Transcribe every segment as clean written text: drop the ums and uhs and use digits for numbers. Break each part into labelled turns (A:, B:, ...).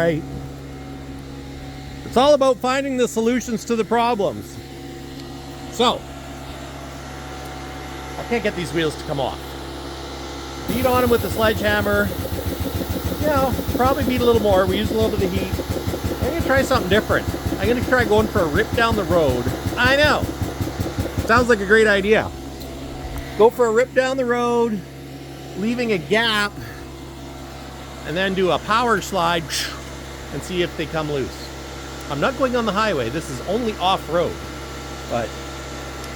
A: right. It's all about finding the solutions to the problems. So, I can't get these wheels to come off. Beat on them with the sledgehammer. You know, probably beat a little more. We use a little bit of the heat. I'm gonna try something different. I'm gonna try going for a rip down the road. I know. Sounds like a great idea. Go for a rip down the road, leaving a gap, and then do a power slide and see if they come loose. I'm not going on the highway. This is only off-road, but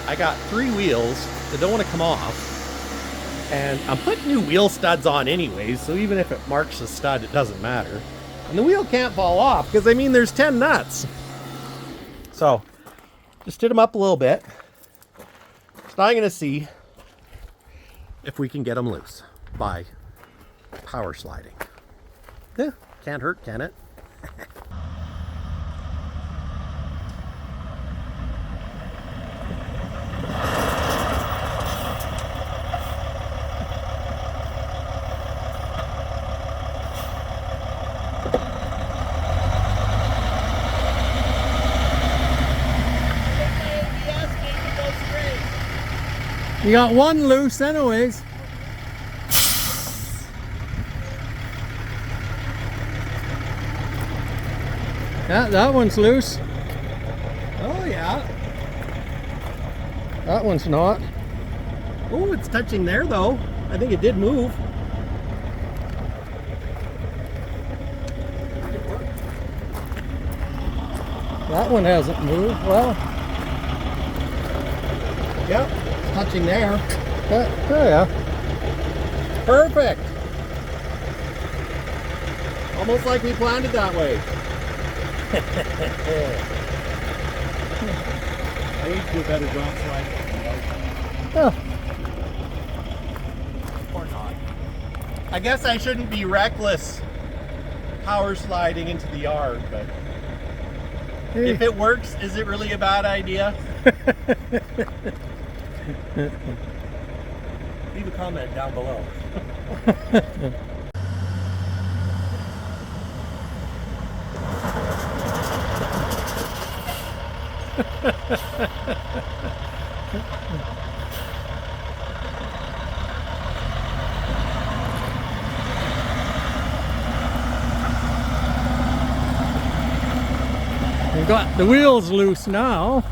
A: I got 3 wheels that don't want to come off. And I'm putting new wheel studs on anyways, so even if it marks a stud, it doesn't matter. And the wheel can't fall off, because I mean, there's 10 nuts. So, just hit them up a little bit. So now I'm going to see if we can get them loose by power sliding. Yeah, can't hurt, can it?
B: You got one loose anyways. Yeah, that one's loose.
A: Oh yeah.
B: That one's not.
A: Oh, it's touching there though. I think it did move.
B: That one hasn't moved. Well,
A: Yep, it's touching there.
B: yeah.
A: Perfect. Almost like we planned it that way.
C: I need to do a better job sliding.
B: Oh,
A: Or not. I guess I shouldn't be reckless power sliding into the yard, but
B: hey.
A: if it works, is it really a bad idea? Leave a comment down below.
B: you got the wheels loose now.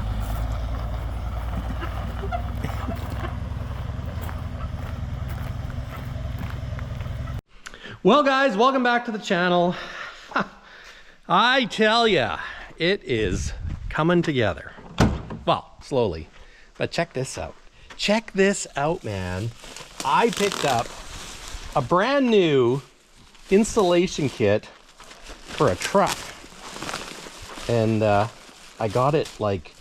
A: Well guys, welcome back to the channel. I tell ya, it is coming together. Well, slowly, but check this out. Check this out, man. I picked up a brand new installation kit for a truck. And I got it like,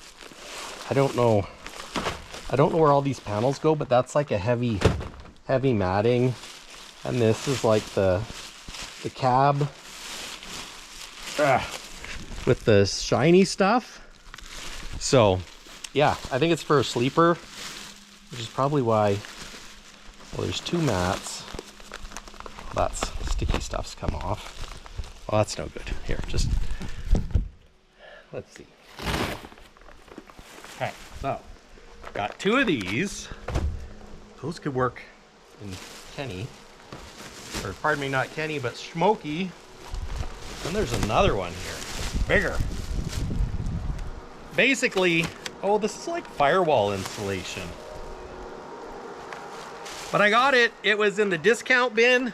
A: I don't know where all these panels go, but that's like a heavy matting. And this is like the cab with the shiny stuff. So yeah, I think it's for a sleeper, which is probably why, well, there's 2 mats. That's sticky stuff's come off. Well, that's no good. Here, just, let's see. Okay, so got 2 of these. Those could work in Kenny. Or pardon me, not Kenny, but Smokey. And there's another one here, bigger. Basically, oh, this is like firewall insulation. But I got it, it was in the discount bin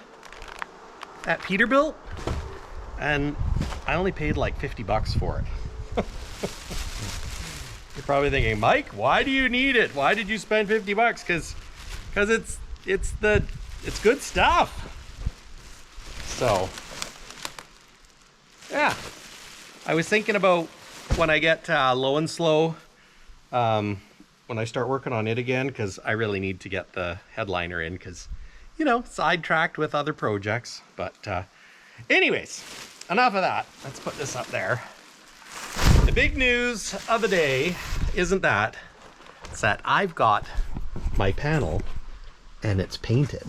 A: at Peterbilt, and I only paid like 50 bucks for it. You're probably thinking, Mike, why do you need it? Why did you spend 50 bucks? Because it's good stuff. So, yeah, I was thinking about when I get low and slow, when I start working on it again, because I really need to get the headliner in, because, you know, sidetracked with other projects. But anyways, enough of that. Let's put this up there. The big news of the day isn't that. It's that I've got my panel and it's painted.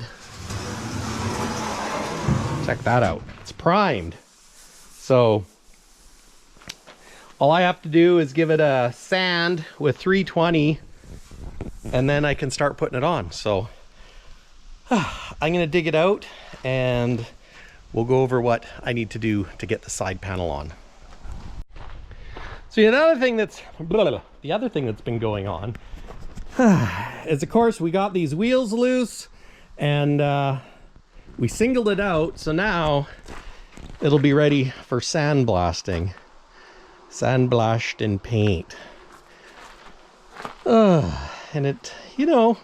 A: Check that out. It's primed. So all I have to do is give it a sand with 320 and then I can start putting it on. So I'm gonna dig it out and we'll go over what I need to do to get the side panel on. So the other thing that's been going on is, of course, we got these wheels loose and we singled it out. So now it'll be ready for sandblasting. Sandblashed in paint. And it, you know,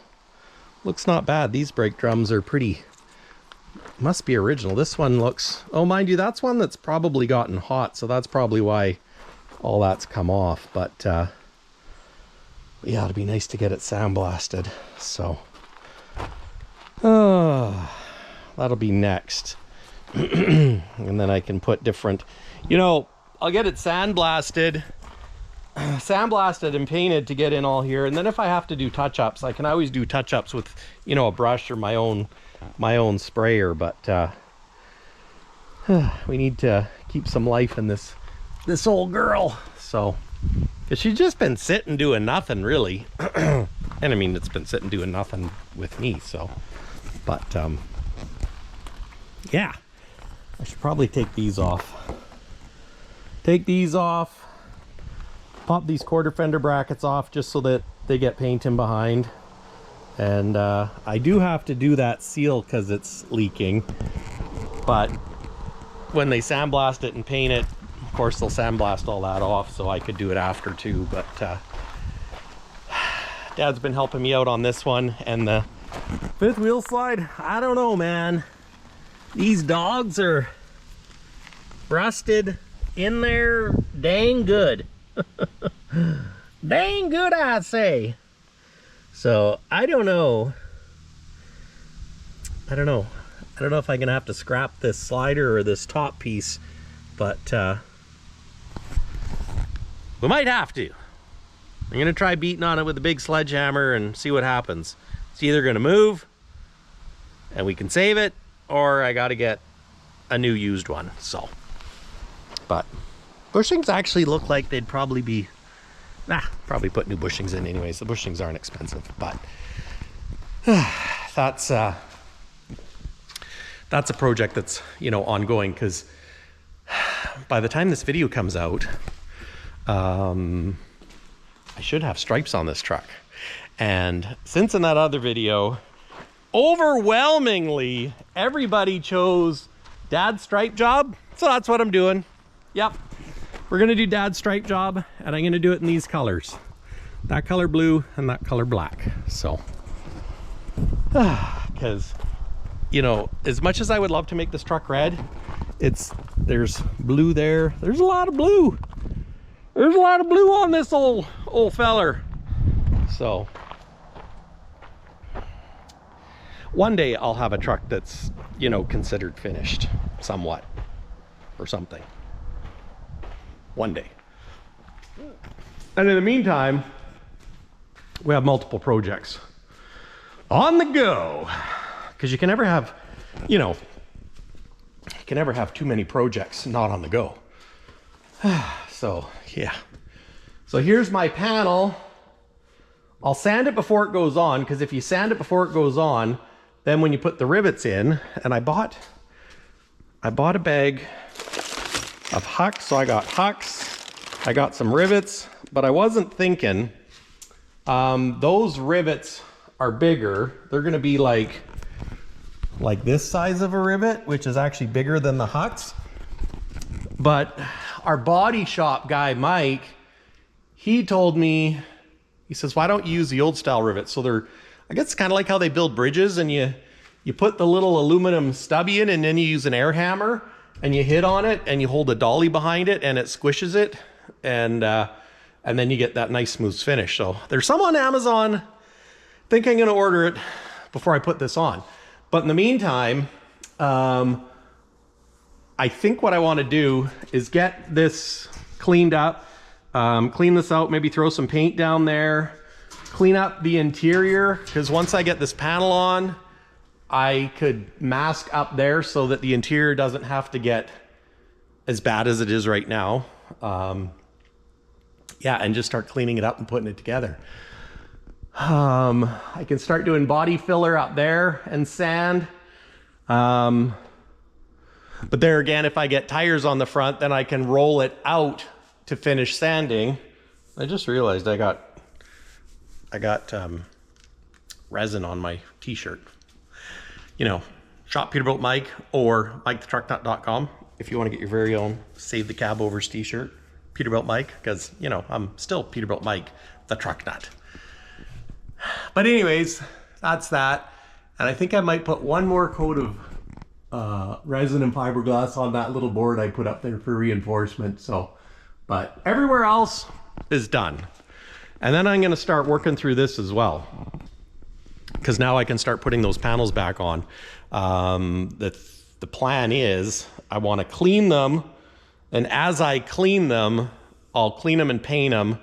A: looks not bad. These brake drums are pretty, must be original. This one looks, oh, mind you, that's one that's probably gotten hot, so that's probably why all that's come off. But yeah, it'd be nice to get it sandblasted. So that'll be next. And then I can put different, you know, I'll get it sandblasted and painted to get in all here. And then if I have to do touch-ups, I can always do touch-ups with, you know, a brush or my own sprayer. But we need to keep some life in this old girl. So, because she's just been sitting doing nothing really. And I mean, it's been sitting doing nothing with me. So, but yeah, I should probably take these off. Take these off, pop these quarter fender brackets off just so that they get paint in behind. And I do have to do that seal because it's leaking. But when they sandblast it and paint it, of course they'll sandblast all that off, so I could do it after too. But Dad's been helping me out on this one. And the fifth wheel slide, I don't know, man. These dogs are rusted in there dang good. Dang good, I say. So I don't know if I'm gonna have to scrap this slider or this top piece, but we might have to. I'm gonna try beating on it with a big sledgehammer and see what happens. It's either gonna move and we can save it, or I gotta get a new used one. So, but bushings actually look like they'd probably be, probably put new bushings in anyways. The bushings aren't expensive, but that's a project that's, you know, ongoing, because by the time this video comes out, I should have stripes on this truck. And since in that other video, overwhelmingly everybody chose Dad's stripe job, so that's what I'm doing. Yep, we're gonna do Dad's stripe job, and I'm gonna do it in these colors, that color blue and that color black. So because, you know, as much as I would love to make this truck red, there's blue there, there's a lot of blue, there's a lot of blue on this old feller. So one day I'll have a truck that's, you know, considered finished somewhat or something. One day. And in the meantime, we have multiple projects on the go, because you can never have, you know, you can never have too many projects not on the go. So yeah, so here's my panel. I'll sand it before it goes on, because if you sand it before it goes on, then when you put the rivets in, and I bought a bag of hucks, so I got hucks, I got some rivets, but I wasn't thinking, those rivets are bigger. They're gonna be like this size of a rivet, which is actually bigger than the hucks. But our body shop guy, Mike, he told me, he says, why don't you use the old style rivets? So they're, I guess it's kind of like how they build bridges, and you put the little aluminum stubby in, and then you use an air hammer and you hit on it and you hold a dolly behind it and it squishes it, and then you get that nice smooth finish. So there's some on Amazon. I think I'm gonna order it before I put this on. But in the meantime, I think what I want to do is get this cleaned up, clean this out, maybe throw some paint down there, clean up the interior, because once I get this panel on, I could mask up there so that the interior doesn't have to get as bad as it is right now. Yeah, and just start cleaning it up and putting it together. I can start doing body filler up there and sand. But there again, if I get tires on the front, then I can roll it out to finish sanding. I just realized I got resin on my t-shirt. You know, shop Peterbilt Mike or MikeTheTruckNut.com if you want to get your very own Save the Cab Overs t-shirt. Peterbilt Mike, because, you know, I'm still Peterbilt Mike, the truck nut. But anyways, that's that. And I think I might put one more coat of resin and fiberglass on that little board I put up there for reinforcement. So, but everywhere else is done. And then I'm going to start working through this as well, because now I can start putting those panels back on. The plan is I want to clean them, and as I clean them, I'll clean them and paint them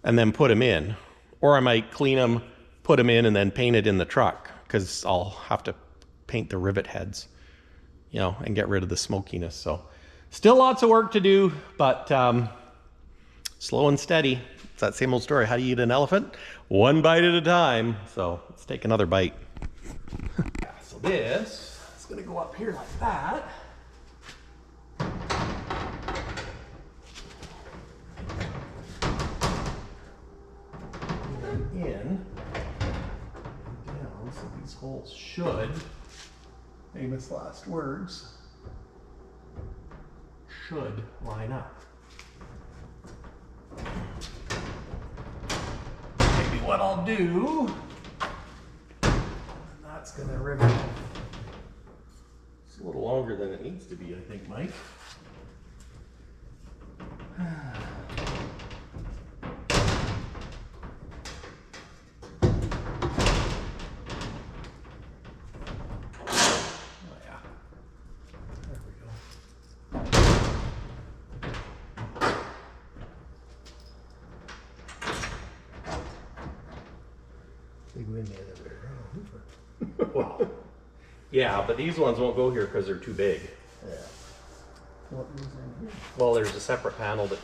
A: and then put them in. Or I might clean them, put them in, and then paint it in the truck, because I'll have to paint the rivet heads, you know, and get rid of the smokiness. So still lots of work to do, but slow and steady. It's that same old story. How do you eat an elephant? One bite at a time. So let's take another bite. Yeah, so this is going to go up here like that. And in and down, so these holes should, famous last words, should line up. Maybe what I'll do, that's gonna rivet. It's a little longer than it needs to be, I think, Mike. Well, yeah, but these ones won't go here because they're too big.
B: Yeah. What is in here?
A: Well, there's a separate panel that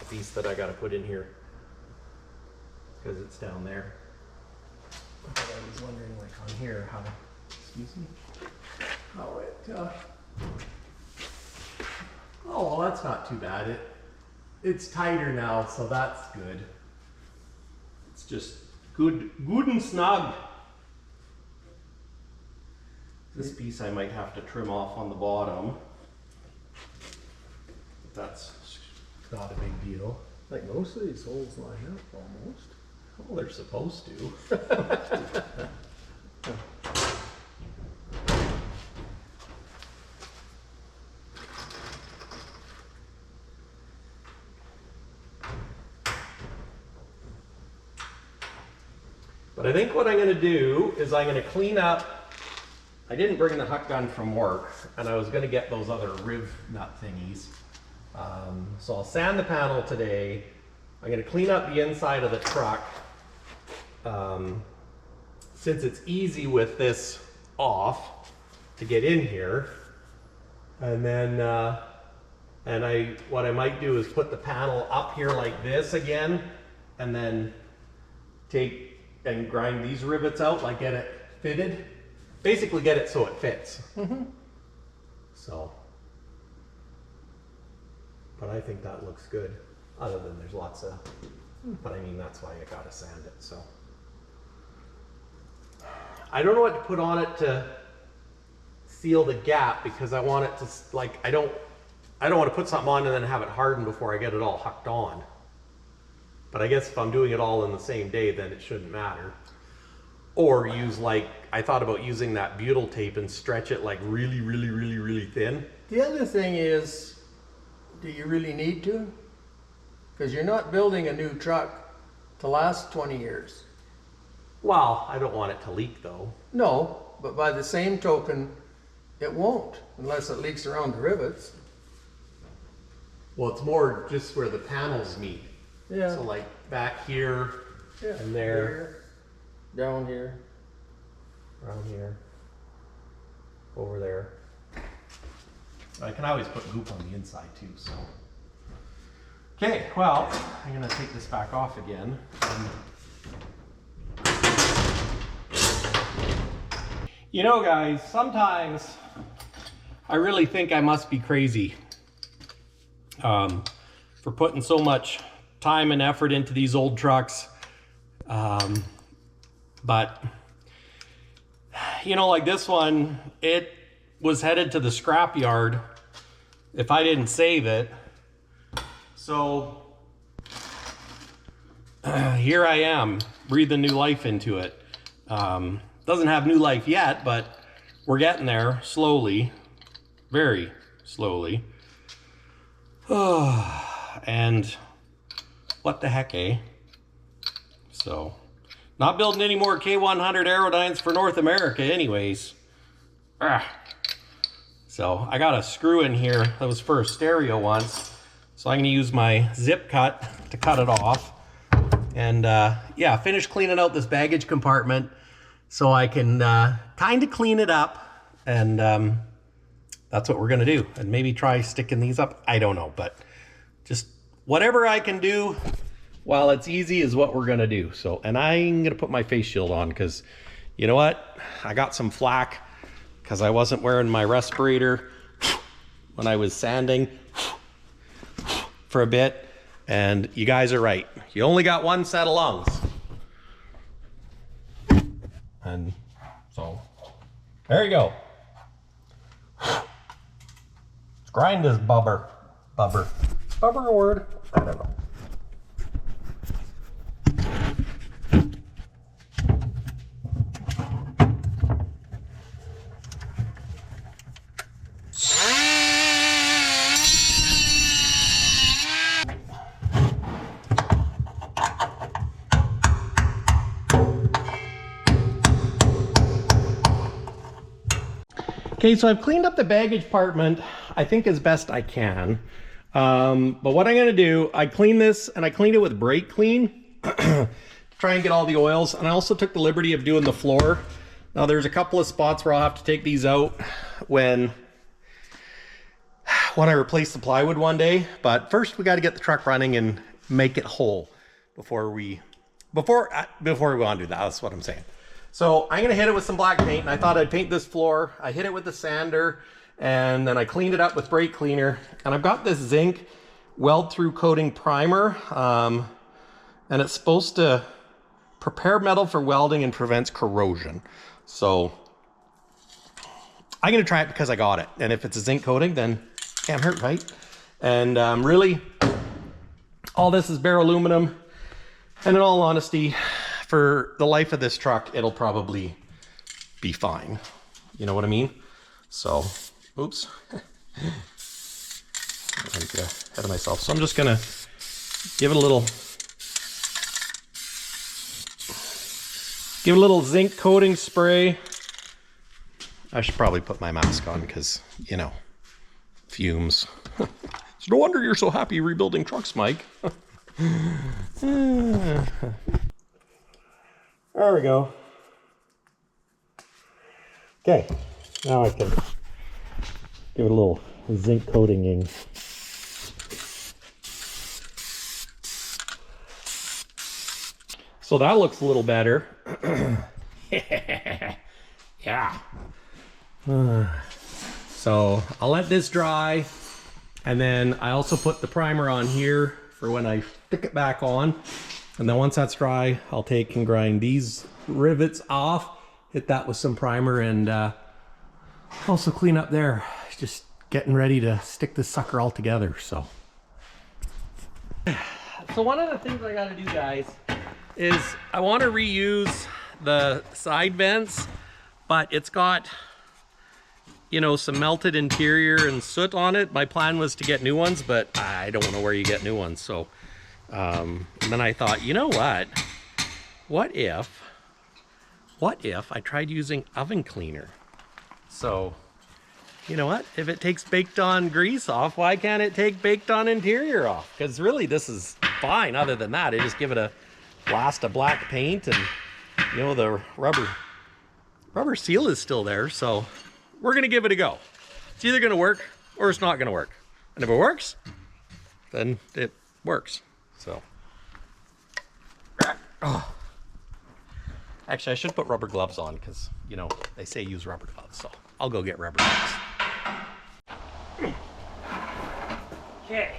A: a piece that I got to put in here because it's down there. But I was wondering, like on here, how, excuse me, how it. Oh, well, that's not too bad. It's tighter now, so that's good. It's just good and snug. This piece I might have to trim off on the bottom. But that's not a big deal.
B: Like most of these holes line up almost.
A: Well, they're supposed to. But I think what I'm going to do is I'm going to clean up. I didn't bring the huck gun from work, and I was going to get those other riv nut thingies. So I'll sand the panel today. I'm going to clean up the inside of the truck. Since it's easy with this off to get in here. And then, what I might do is put the panel up here like this again, and then take and grind these rivets out, like get it fitted. Basically get it so it fits.
B: Mm-hmm.
A: So, but I think that looks good. Other than there's lots of, but I mean, that's why I gotta sand it, so. I don't know what to put on it to seal the gap, because I want it to, like, I don't want to put something on and then have it harden before I get it all hucked on. But I guess if I'm doing it all in the same day, then it shouldn't matter. Or use, like, I thought about using that butyl tape and stretch it like really, really, really, really thin.
B: The other thing is, do you really need to? Because you're not building a new truck to last 20 years.
A: Well, I don't want it to leak though.
B: No, but by the same token, it won't, unless it leaks around the rivets.
A: Well, it's more just where the panels meet.
B: Yeah.
A: So like back here,
B: Yeah.
A: and there.
B: Down here.
A: Around here, over there. I can always put goop on the inside too, so. Okay, well, I'm gonna take this back off again. You know, guys, sometimes I really think I must be crazy for putting so much time and effort into these old trucks. But, you know, like this one, it was headed to the scrapyard if I didn't save it. So here I am, breathing new life into it. Doesn't have new life yet, but we're getting there slowly, very slowly. And what the heck, eh? So, not building any more K100 Aerodynes for North America anyways. So, I got a screw in here that was for a stereo once. So I'm gonna use my zip cut to cut it off. And yeah, finish cleaning out this baggage compartment so I can kind of clean it up. And that's what we're gonna do. And maybe try sticking these up. I don't know, but just whatever I can do while it's easy is what we're gonna do. So, and I'm gonna put my face shield on because you know what? I got some flack because I wasn't wearing my respirator when I was sanding for a bit. And you guys are right. You only got one set of lungs. And so, there you go. Let's grind this bubber. Bubber a word? I don't know. Okay, so I've cleaned up the baggage compartment, I think as best I can. But what I'm gonna do, I clean this and I cleaned it with brake clean to try and get all the oils. And I also took the liberty of doing the floor. Now there's a couple of spots where I'll have to take these out when I replace the plywood one day. But first we gotta get the truck running and make it whole before we go on to that, that's what I'm saying. So I'm gonna hit it with some black paint, and I thought I'd paint this floor. I hit it with the sander, and then I cleaned it up with brake cleaner. And I've got this zinc weld through coating primer, and it's supposed to prepare metal for welding and prevents corrosion. So I'm gonna try it because I got it. And if it's a zinc coating, then can't hurt, right? And really, all this is bare aluminum. And in all honesty, for the life of this truck, it'll probably be fine. You know what I mean? So, oops. I'm gonna get ahead of myself. So I'm just gonna give it a little zinc coating spray. I should probably put my mask on because, you know, fumes. It's no wonder you're so happy rebuilding trucks, Mike. There we go. Okay, now I can give it a little zinc coating-ing. So that looks a little better. Yeah. So I'll let this dry, and then I also put the primer on here for when I stick it back on. And then once that's dry, I'll take and grind these rivets off, hit that with some primer, and also clean up there. Just getting ready to stick this sucker all together, so. So one of the things I gotta do, guys, is I wanna reuse the side vents, but it's got, you know, some melted interior and soot on it. My plan was to get new ones, but I don't know where you get new ones, so. And then I thought, you know what? What if I tried using oven cleaner? So, you know what? If it takes baked on grease off, why can't it take baked on interior off? Because really this is fine. Other than that, I just give it a blast of black paint, and you know, the rubber seal is still there. So we're gonna give it a go. It's either gonna work or it's not going to work. And if it works, then it works. So, oh. Actually, I should put rubber gloves on because, you know, they say use rubber gloves. So I'll go get rubber gloves. Okay.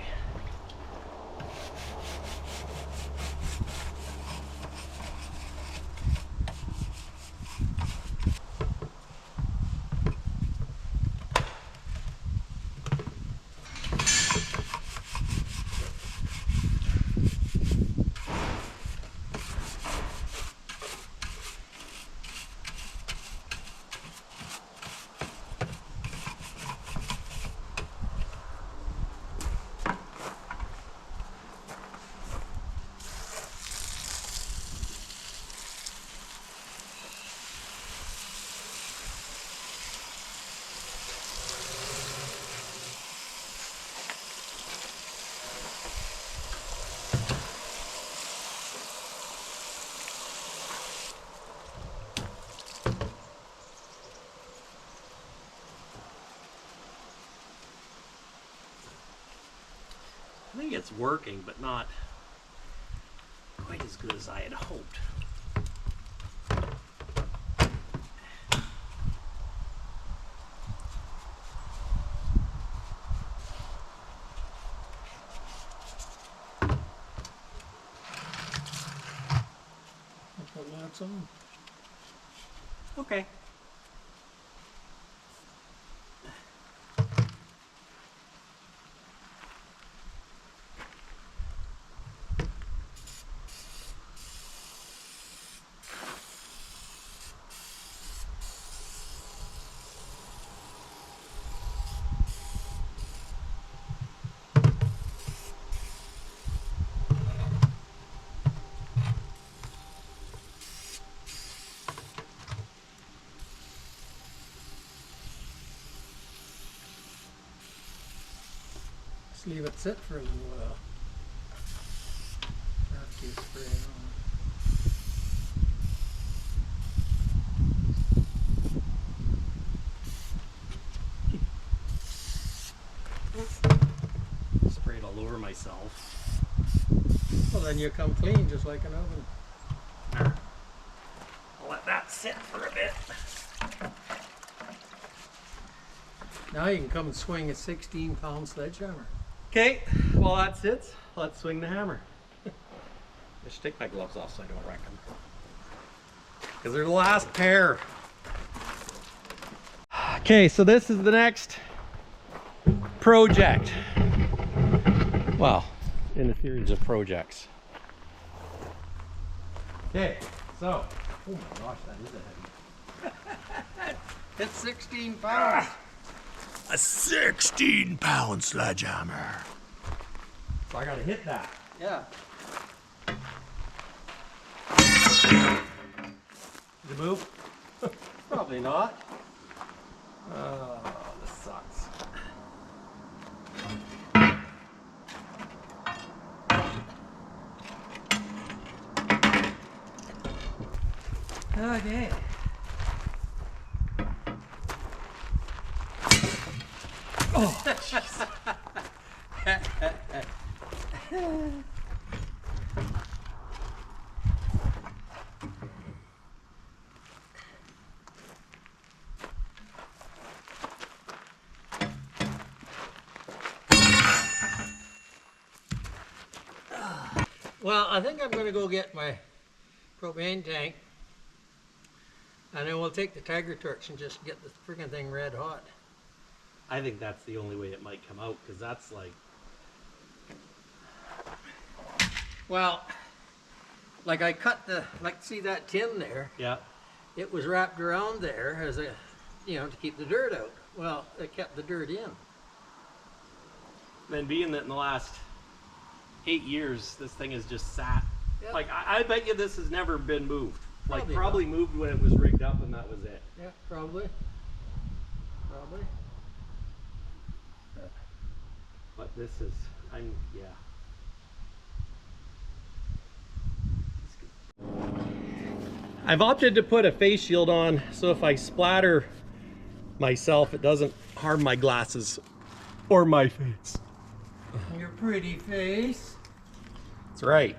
A: I think it's working, but not quite as good as I had hoped.
B: That's on.
A: Okay.
B: Just leave it sit for a little while after you spray it on.
A: Sprayed all over myself.
B: Well, then you come clean just like an oven.
A: There. I'll let that sit for a bit.
B: Now you can come and swing a 16-pound sledgehammer.
A: Okay, well that's it. Let's swing the hammer. I should take my gloves off so I don't wreck them. Because they're the last pair. Okay, so this is the next project. Well, in a series of projects. Okay, so, oh my gosh, that is a heavy.
B: It's 16 pounds.
A: A 16-pound sledgehammer. So I gotta hit that.
B: Yeah.
A: Did it move?
B: Probably not.
A: Oh, this sucks.
B: Okay.
A: Oh,
B: Well, I think I'm going to go get my propane tank, and then we'll take the Tiger torch and just get the freaking thing red hot.
A: I think that's the only way it might come out, because that's like...
B: Well, like I cut the, like see that tin there?
A: Yeah.
B: It was wrapped around there as a, you know, to keep the dirt out. Well, it kept the dirt in.
A: And being that in the last 8 years, this thing has just sat.
B: Yep.
A: Like, I bet you this has never been moved. Like,
B: Probably
A: probably moved when it was rigged up and that was it.
B: Yeah, probably. Probably.
A: But this is, yeah. I've opted to put a face shield on, so if I splatter myself, it doesn't harm my glasses Or my face.
B: Your pretty face.
A: That's right.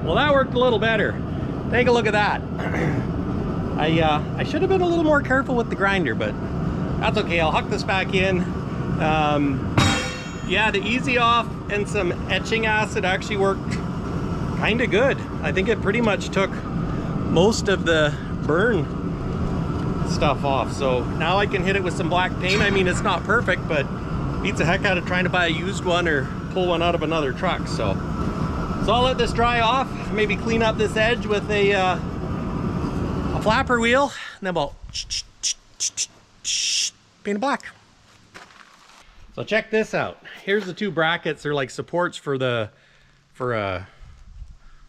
A: Well, that worked a little better. Take a look at that. I should have been a little more careful with the grinder, but that's okay. I'll huck this back in. Yeah, the easy off and some etching acid actually worked kind of good. I think it pretty much took most of the burn stuff off. So now I can hit it with some black paint. I mean, it's not perfect, but beats the heck out of trying to buy a used one or pull one out of another truck. So I'll let this dry off, maybe clean up this edge with a flapper wheel, and then we'll paint it black. So check this out. Here's the two brackets. They're like supports for a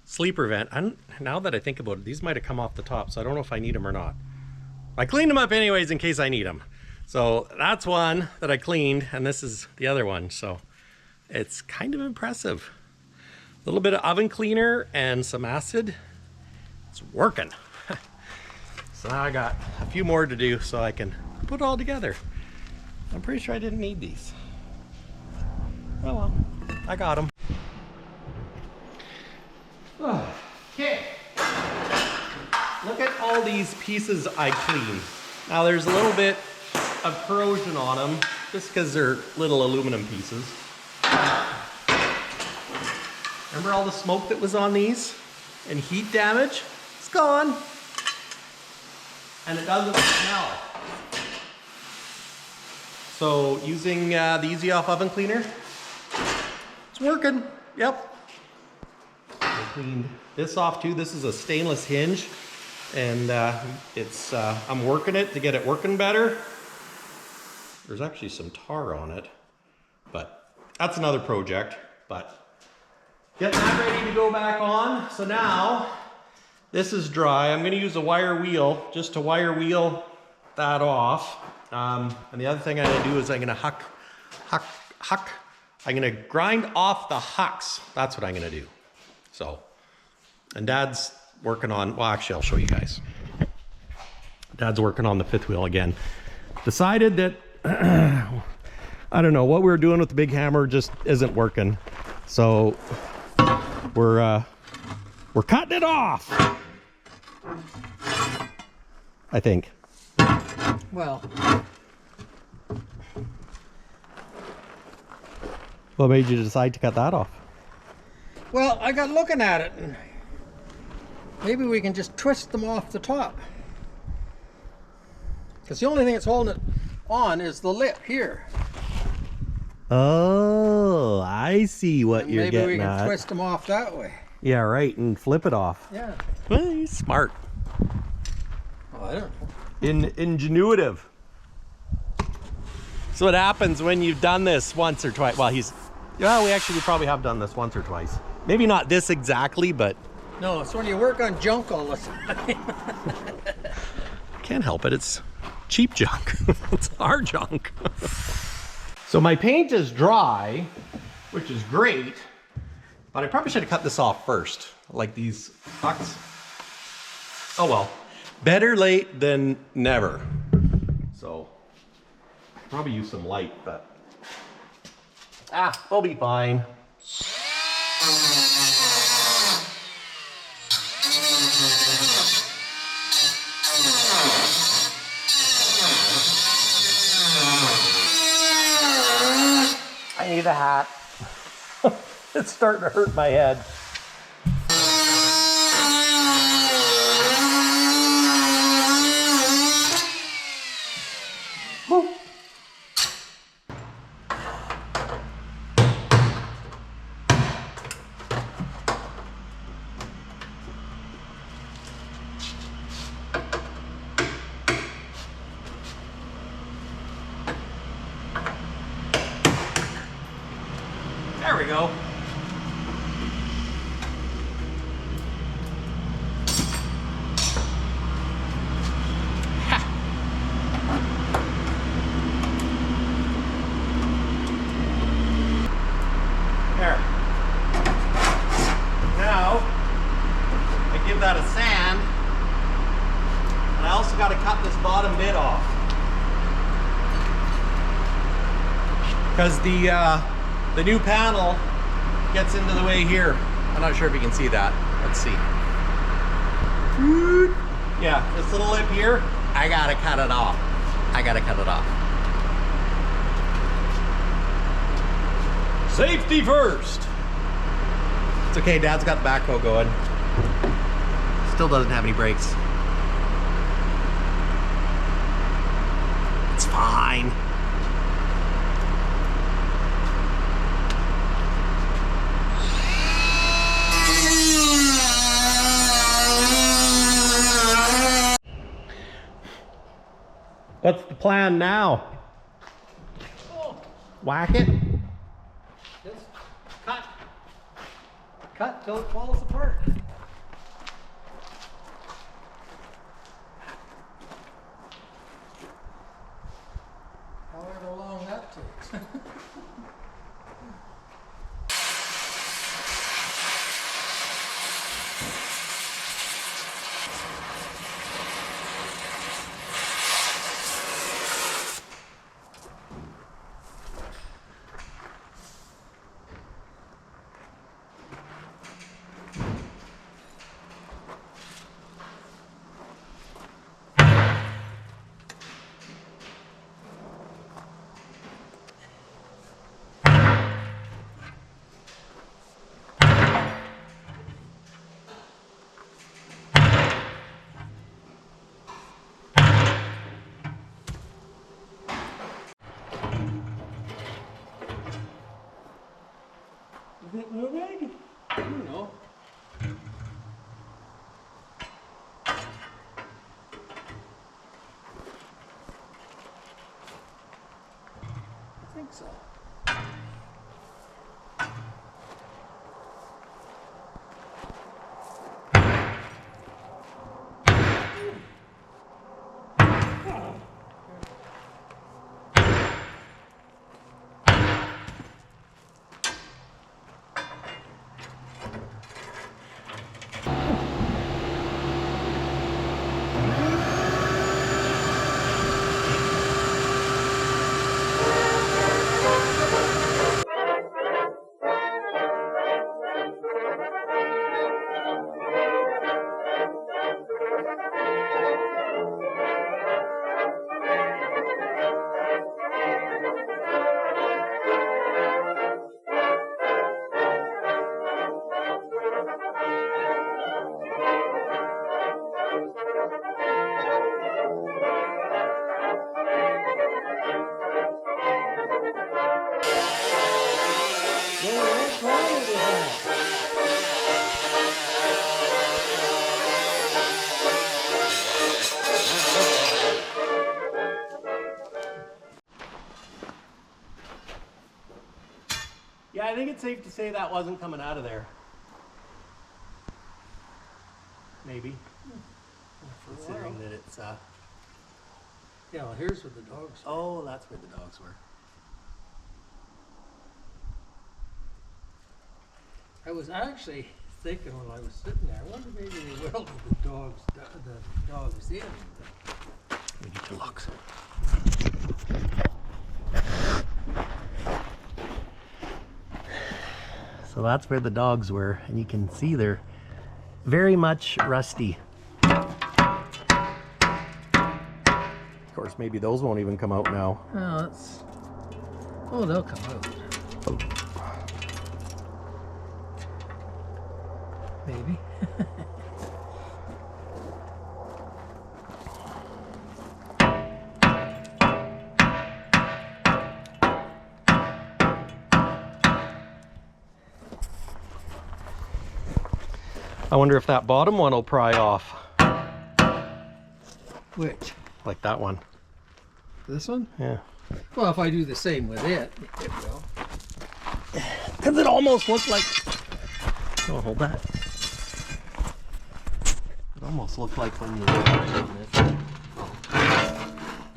A: sleeper vent. Now that I think about it, these might have come off the top, so I don't know if I need them or not. I cleaned them up anyways in case I need them. So that's one that I cleaned, and this is the other one. So it's kind of impressive. A little bit of oven cleaner and some acid. It's working. So now I got a few more to do so I can put it all together. I'm pretty sure I didn't need these. Oh well, I got them. Okay. Look at all these pieces I cleaned. Now there's a little bit of corrosion on them just because they're little aluminum pieces. Remember all the smoke that was on these? And heat damage? It's gone. And it doesn't smell. So using the Easy Off oven cleaner, it's working. Yep. I cleaned this off too. This is a stainless hinge, and I'm working it to get it working better. There's actually some tar on it, but that's another project. But getting that ready to go back on. So now this is dry. I'm going to use a wire wheel just to wire wheel that off. And the other thing I'm going to do is I'm going to huck. I'm going to grind off the hucks. That's what I'm going to do. So, and Dad's working on, well, actually, I'll show you guys. Dad's working on the fifth wheel again. Decided that, I don't know, what we were doing with the big hammer just isn't working. So we're cutting it off, I think.
B: Well,
A: what made you decide to cut that off?
B: well, I got looking at it, and maybe we can just twist them off the top. Because the only thing that's holding it on is the lip here.
A: Oh, I see what you're getting at.
B: Maybe we can twist them off that way.
A: Yeah, right, and flip it off.
B: Yeah.
A: Well, he's smart.
B: Oh, I don't know.
A: Ingenuitive. So what happens when you've done this once or twice? Well, we probably have done this once or twice. Maybe not this exactly, but...
B: No, it's when you work on junk all the time.
A: Can't help it, it's cheap junk. It's our junk. So my paint is dry, which is great, but I probably should have cut this off first, like these hucks. Oh well, better late than never. So, probably use some light, but we'll be fine. I need a hat. It's starting to hurt my head. Woo. There we go. because the new panel gets into the way here. I'm not sure if you can see that. Let's see. Yeah, this little lip here, I gotta cut it off. I gotta cut it off. Safety first. It's okay, Dad's got the backhoe going. Still doesn't have any brakes. It's fine. What's the plan now? Whack it?
B: Just cut. Cut till it falls apart. However long that takes. Is it moving? I don't know. I think so.
A: Yeah, I think it's safe to say that wasn't coming out of there. Maybe. Considering that it's
B: Yeah, well, here's what the dogs.
A: oh, that's where the dogs were.
B: I was actually thinking when I was sitting there, I wonder maybe they welded the dogs in.
A: We need to look. So that's where the dogs were, and you can see they're very much rusty. Of course, maybe those won't even come out now.
B: Oh, that's. Oh, they'll come out. Maybe.
A: I wonder if that bottom one will pry off.
B: Which?
A: Like that one.
B: This one?
A: Yeah.
B: Well, if I do the same with it, it will.
A: Because it almost looked like... Oh, hold that. It almost looked like when you were on this. I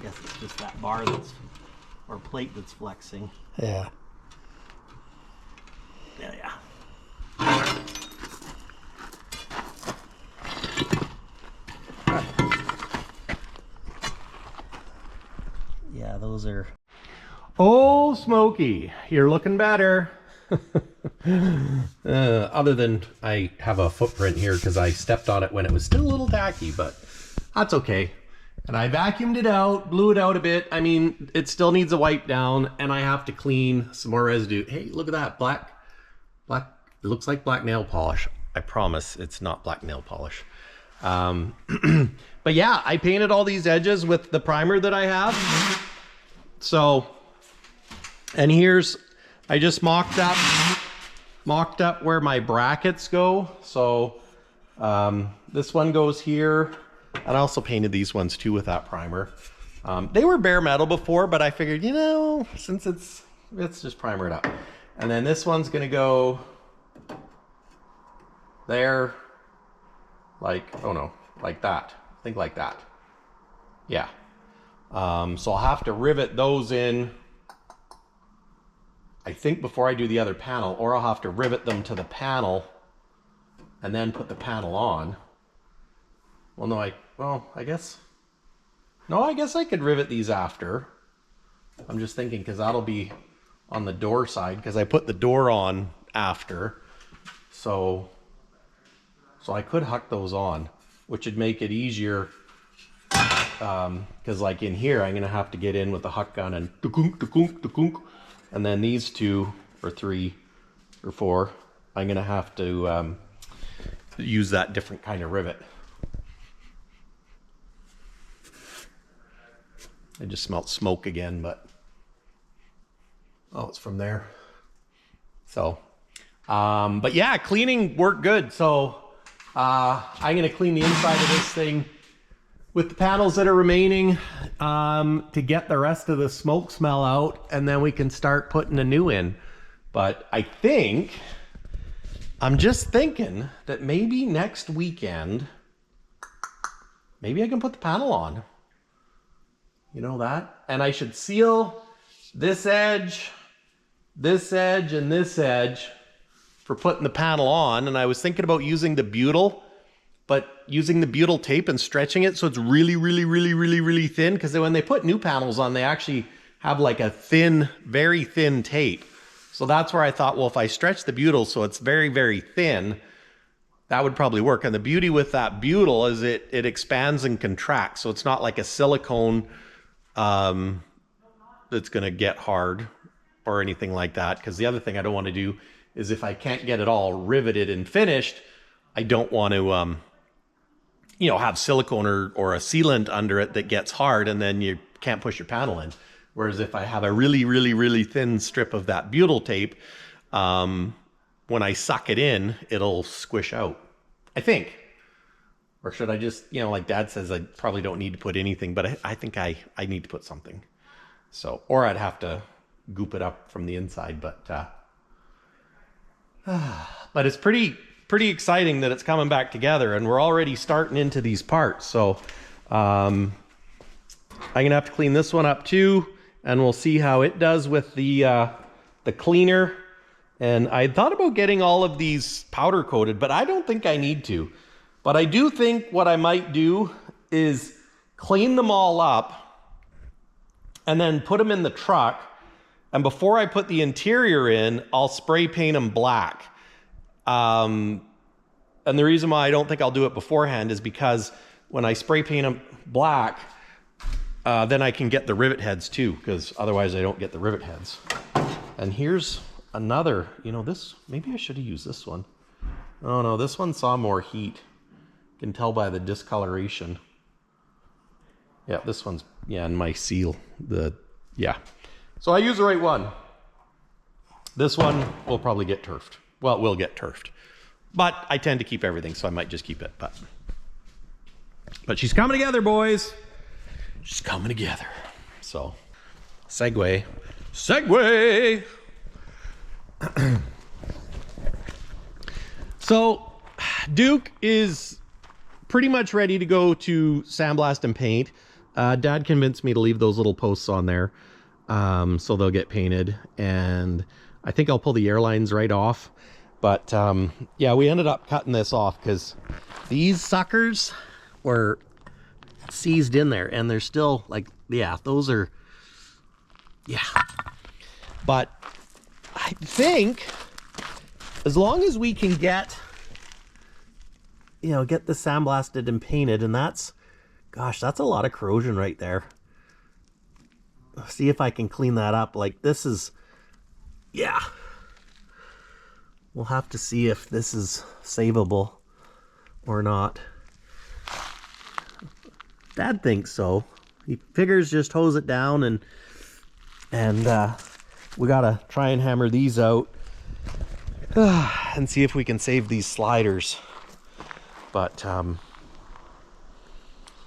A: guess it's just that bar that's... or plate that's flexing.
B: Yeah.
A: Yeah. Yeah, those are... Oh, Smokey, you're looking better. Other than I have a footprint here because I stepped on it when it was still a little tacky, but that's okay. And I vacuumed it out, blew it out a bit. I mean, it still needs a wipe down, and I have to clean some more residue. Hey, look at that, black. It looks like black nail polish. I promise it's not black nail polish. But yeah, I painted all these edges with the primer that I have. So, and here's, I just mocked up where my brackets go. So this one goes here. And I also painted these ones too with that primer. They were bare metal before, but I figured, you know, since let's just primer it up. And then this one's gonna go there, like, oh no, like that. Think like that. Yeah. So I'll have to rivet those in, I think, before I do the other panel, or I'll have to rivet them to the panel and then put the panel on. Well, no, I guess I could rivet these after. I'm just thinking because that'll be on the door side because I put the door on after. So I could huck those on, which would make it easier. Because like in here, I'm gonna have to get in with the huck gun and da-kunk, and then these 2 or 3 or 4, I'm gonna have to use that different kind of rivet. I just smelled smoke again, but oh, it's from there. So, but yeah, cleaning worked good. So I'm gonna clean the inside of this thing with the panels that are remaining to get the rest of the smoke smell out, and then we can start putting a new in. But I'm just thinking that maybe next weekend, maybe I can put the panel on. You know that? And I should seal this edge, and this edge for putting the panel on. And I was thinking about using the butyl, but using the butyl tape and stretching it so it's really thin, because when they put new panels on, they actually have like a thin, very thin tape. So that's where I thought, well, if I stretch the butyl so it's very thin, that would probably work. And the beauty with that butyl is it expands and contracts. So it's not like a silicone that's gonna get hard or anything like that. Because the other thing I don't want to do is, if I can't get it all riveted and finished, I don't want to you know, have silicone or a sealant under it that gets hard and then you can't push your panel in. Whereas if I have a really thin strip of that butyl tape, when I suck it in, it'll squish out, I think. Or should I just, you know, like Dad says, I probably don't need to put anything, but I think I need to put something. So, or I'd have to goop it up from the inside, but it's pretty exciting that it's coming back together, and we're already starting into these parts. So I'm gonna have to clean this one up too, and we'll see how it does with the cleaner. And I thought about getting all of these powder coated, but I don't think I need to. But I do think what I might do is clean them all up and then put them in the truck. And before I put the interior in, I'll spray paint them black. And the reason why I don't think I'll do it beforehand is because when I spray paint them black, then I can get the rivet heads too, because otherwise I don't get the rivet heads. And here's another, you know, this, maybe I should have used this one. Oh no, this one saw more heat. You can tell by the discoloration. Yeah, this one's, yeah, and my seal, yeah. So I use the right one. This one will probably get turfed. Well, it will get turfed. But I tend to keep everything, so I might just keep it. But she's coming together, boys. She's coming together. So, segue. So, Duke is pretty much ready to go to sandblast and paint. Dad convinced me to leave those little posts on there, so they'll get painted. And I think I'll pull the airlines right off. But yeah, we ended up cutting this off because these suckers were seized in there, and they're still like, yeah, those are Yeah. But I think as long as we can get, you know, get this sandblasted and painted, and that's, gosh, that's a lot of corrosion right there. See if I can clean that up. Like, this is, yeah. We'll have to see if this is savable or not. Dad thinks so. He figures just hose it down, and we gotta try and hammer these out and see if we can save these sliders. But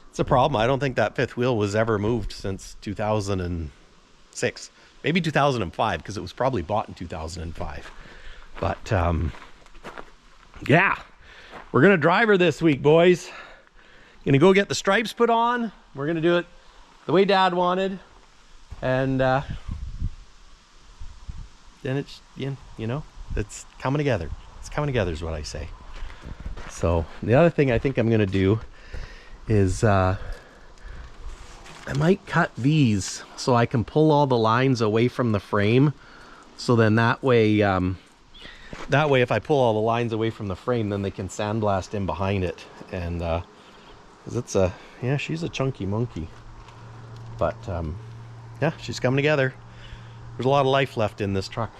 A: it's a problem. I don't think that fifth wheel was ever moved since 2006, maybe 2005, because it was probably bought in 2005. But yeah, we're gonna drive her this week, boys. Gonna go get the stripes put on. We're gonna do it the way Dad wanted, and then it's, you know, it's coming together. It's coming together is what I say. So the other thing I think I'm gonna do is I might cut these so I can pull all the lines away from the frame. So then that way if I pull all the lines away from the frame, then they can sandblast in behind it. And 'cause it's a, yeah, she's a chunky monkey. But yeah, she's coming together. There's a lot of life left in this truck.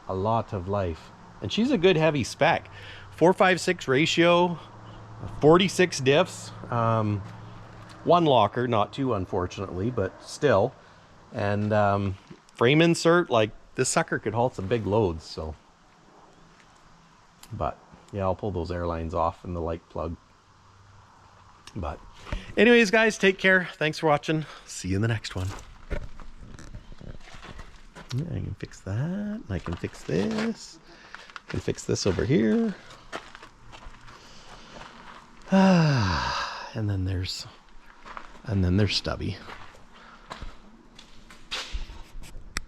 A: A lot of life. And she's a good heavy spec. 4.56 ratio, 46 diffs, one locker, not two unfortunately, but still. And frame insert, like this sucker could haul some big loads, so. But yeah, I'll pull those airlines off and the light plug. But anyways, guys, take care. Thanks for watching. See you in the next one. Yeah, I can fix that, and I can fix this. I can fix this over here. And then there's Stubby.